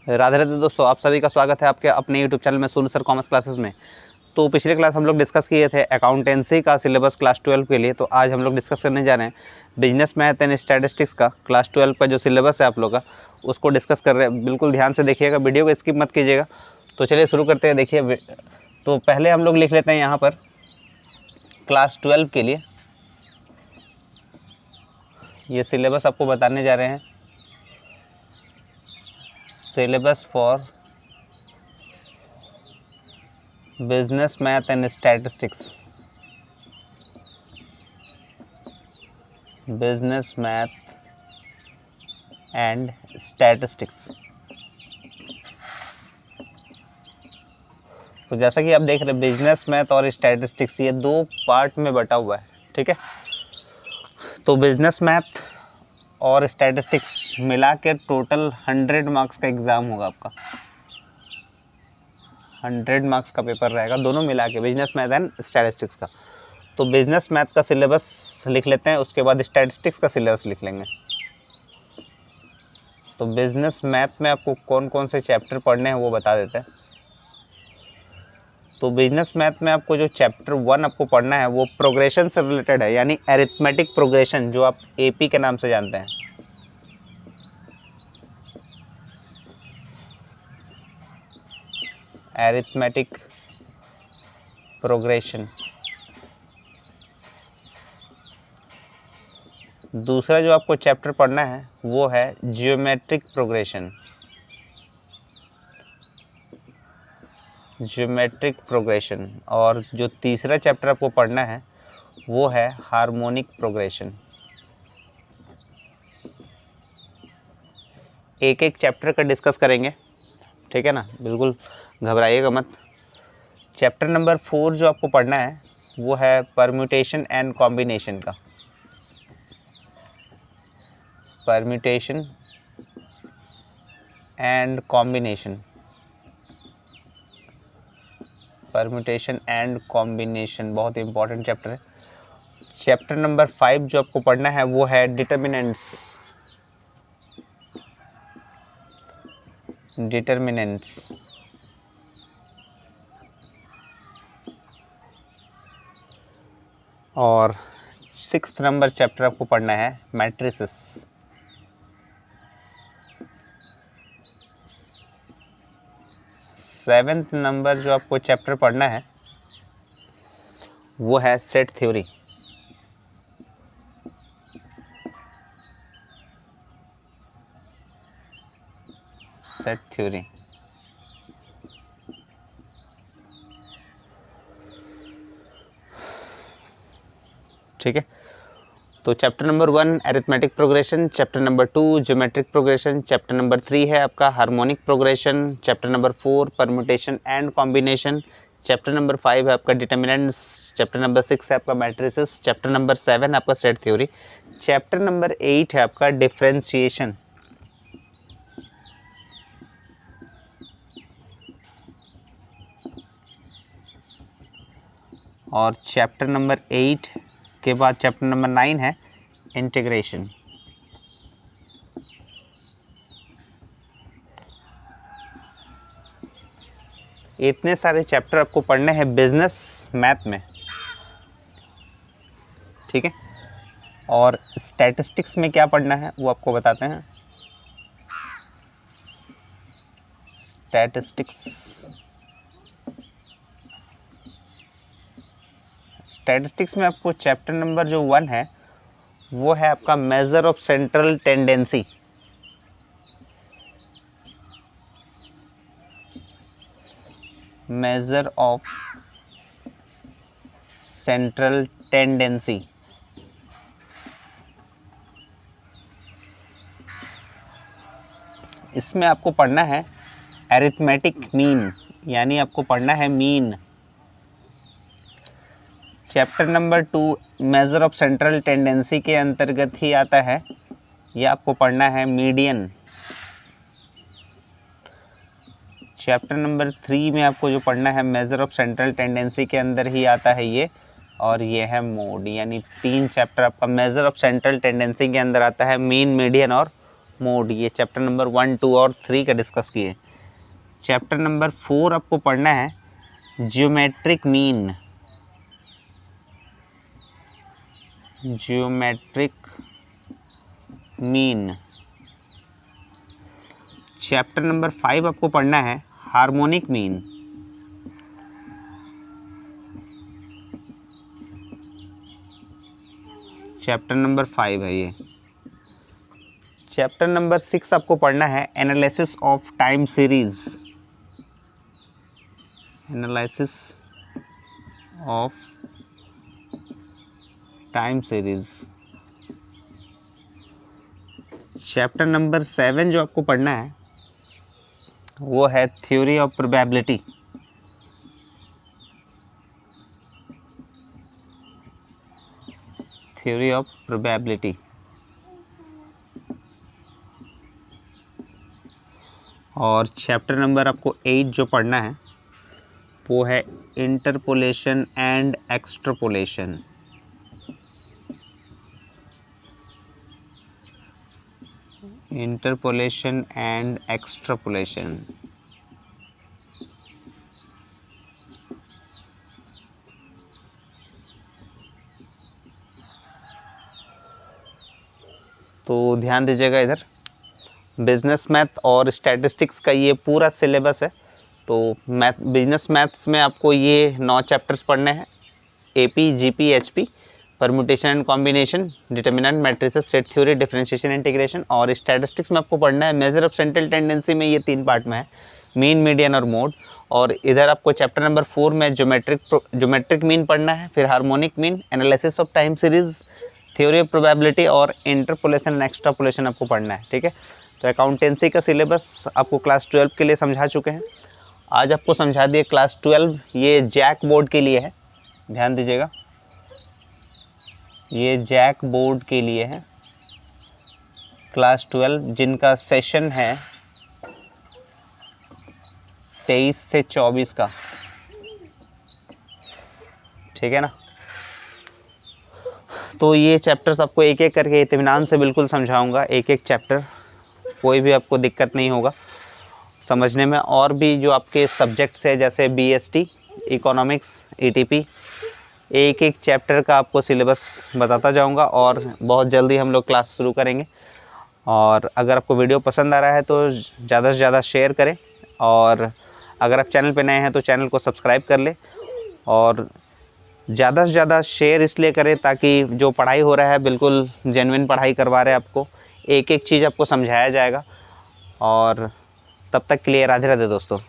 राधे राधे दोस्तों, आप सभी का स्वागत है आपके अपने यूट्यूब चैनल में सोनू सर कॉमर्स क्लासेस में। तो पिछले क्लास हम लोग डिस्कस किए थे अकाउंटेंसी का सिलेबस क्लास 12 के लिए। तो आज हम लोग डिस्कस करने जा रहे हैं बिजनेस मैथ एंड स्टैटिस्टिक्स का क्लास 12 का जो सिलेबस है आप लोग का, उसको डिस्कस कर रहे हैं। बिल्कुल ध्यान से देखिएगा, वीडियो को स्किप मत कीजिएगा। तो चलिए शुरू करते हैं। देखिए, तो पहले हम लोग लिख लेते हैं यहाँ पर क्लास 12 के लिए ये सिलेबस आपको बताने जा रहे हैं। Syllabus for business math and statistics, business math and statistics. तो जैसा कि आप देख रहे हैं, बिजनेस मैथ और स्टैटिस्टिक्स ये दो पार्ट में बटा हुआ है, ठीक है। तो बिजनेस मैथ और स्टैटिस्टिक्स मिला के टोटल 100 मार्क्स का एग्ज़ाम होगा आपका। 100 मार्क्स का पेपर रहेगा, दोनों मिला के, बिजनेस मैथ एंड स्टैटिस्टिक्स का। तो बिजनेस मैथ का सिलेबस लिख लेते हैं, उसके बाद स्टैटिस्टिक्स का सिलेबस लिख लेंगे। तो बिजनेस मैथ में आपको कौन कौन से चैप्टर पढ़ने हैं वो बता देते हैं। तो बिजनेस मैथ में आपको जो चैप्टर 1 आपको पढ़ना है वो प्रोग्रेशन से रिलेटेड है, यानी अरिथमेटिक प्रोग्रेशन, जो आप एपी के नाम से जानते हैं। Arithmetic progression. दूसरा जो आपको चैप्टर पढ़ना है वो है ज्योमेट्रिक प्रोग्रेशन। Geometric progression. और जो तीसरा चैप्टर आपको पढ़ना है वो है हार्मोनिक प्रोग्रेशन। एक एक चैप्टर का डिस्कस करेंगे, ठीक है ना, बिल्कुल घबराइएगा मत। चैप्टर नंबर 4 जो आपको पढ़ना है वो है परम्यूटेशन एंड कॉम्बिनेशन का। Permutation and combination, permutation and combination बहुत इंपॉर्टेंट चैप्टर है। चैप्टर नंबर 5 जो आपको पढ़ना है वो है डिटर्मिनेंट्स। डिटर्मिनेंट्स। और 6th नंबर चैप्टर आपको पढ़ना है मैट्रिसेस। 7th नंबर जो आपको चैप्टर पढ़ना है वो है सेट थ्योरी। सेट थ्योरी, ठीक है। तो chapter number 1 arithmetic progression, chapter number 2 geometric progression, chapter number 3 है आपका harmonic progression, chapter number 4 permutation and combination, chapter number 5 है आपका डिटर्मिनेंट्स, चैप्टर नंबर 6 है आपका मैट्रिसेस, चैप्टर नंबर 7 आपका सेट थ्योरी, चैप्टर नंबर 8 है आपका डिफरेंशिएशन। और चैप्टर नंबर 8 के बाद चैप्टर नंबर 9 है इंटीग्रेशन। इतने सारे चैप्टर आपको पढ़ने हैं बिजनेस मैथ में, ठीक है। और स्टैटिस्टिक्स में क्या पढ़ना है वो आपको बताते हैं। स्टैटिस्टिक्स में आपको चैप्टर नंबर जो 1 है वो है आपका measure of central tendency. Measure of central tendency. इसमें आपको पढ़ना है अरिथमेटिक मीन, यानी आपको पढ़ना है mean. Chapter number 2 measure of central tendency के अंतर्गत ही आता है, यह आपको पढ़ना है मीडियन। चैप्टर नंबर 3 में आपको जो पढ़ना है मेजर ऑफ सेंट्रल टेंडेंसी के अंदर ही आता है ये, और ये है मोड। यानी 3 चैप्टर आपका मेजर ऑफ सेंट्रल टेंडेंसी के अंदर आता है, मीन, मीडियन और मोड, ये चैप्टर नंबर 1, 2 और 3 का डिस्कस किए। चैप्टर नंबर 4 आपको पढ़ना है geometric mean. Geometric mean. Chapter number 5 आपको पढ़ना है हार्मोनिक मीन। चैप्टर नंबर 5 है ये। चैप्टर नंबर 6 आपको पढ़ना है analysis of time series. Analysis of time series. Chapter number 7 जो आपको पढ़ना है वो है theory of probability. Theory of probability. और चैप्टर नंबर आपको 8 जो पढ़ना है वो है interpolation and extrapolation. Interpolation and extrapolation. तो ध्यान दीजिएगा, इधर बिजनेस मैथ और स्टैटिस्टिक्स का ये पूरा सिलेबस है। तो बिजनेस मैथ्स में आपको ये 9 चैप्टर्स पढ़ने हैं, AP, GP, HP, permutation and combination, determinant, matrices, set theory, differentiation, integration. और स्टैटिस्टिक्स में आपको पढ़ना है मेजर ऑफ सेंट्रल टेंडेंसी में, ये 3 पार्ट में है, मीन, मीडियन और मोड। और इधर आपको चैप्टर नंबर 4 में ज्योमेट्रिक मीन पढ़ना है, फिर harmonic mean, analysis of time series, theory of probability और इंटरपोलेशन एंड एक्सट्रापोलेशन आपको पढ़ना है। ठीक है, तो अकाउंटेंसी का सिलेबस आपको क्लास 12 के लिए समझा चुके हैं। आज आपको समझा दिए क्लास 12, ये जैक बोर्ड के लिए है, ध्यान दीजिएगा, ये जैक बोर्ड के लिए है क्लास 12, जिनका सेशन है 23 से 24 का। ठीक है ना, तो ये चैप्टर्स आपको एक एक करके इत्मीनान से बिल्कुल समझाऊंगा, एक एक चैप्टर, कोई भी आपको दिक्कत नहीं होगा समझने में। और भी जो आपके सब्जेक्ट्स है जैसे बीएसटी, इकोनॉमिक्स, ईटीपी, एक एक चैप्टर का आपको सिलेबस बताता जाऊंगा और बहुत जल्दी हम लोग क्लास शुरू करेंगे। और अगर आपको वीडियो पसंद आ रहा है तो ज़्यादा से ज़्यादा शेयर करें, और अगर आप चैनल पे नए हैं तो चैनल को सब्सक्राइब कर लें। और ज़्यादा से ज़्यादा शेयर इसलिए करें ताकि जो पढ़ाई हो रहा है बिल्कुल जेन्युइन पढ़ाई करवा रहे हैं आपको, एक एक चीज़ आपको समझाया जाएगा। और तब तक के लिए राधे राधे दोस्तों।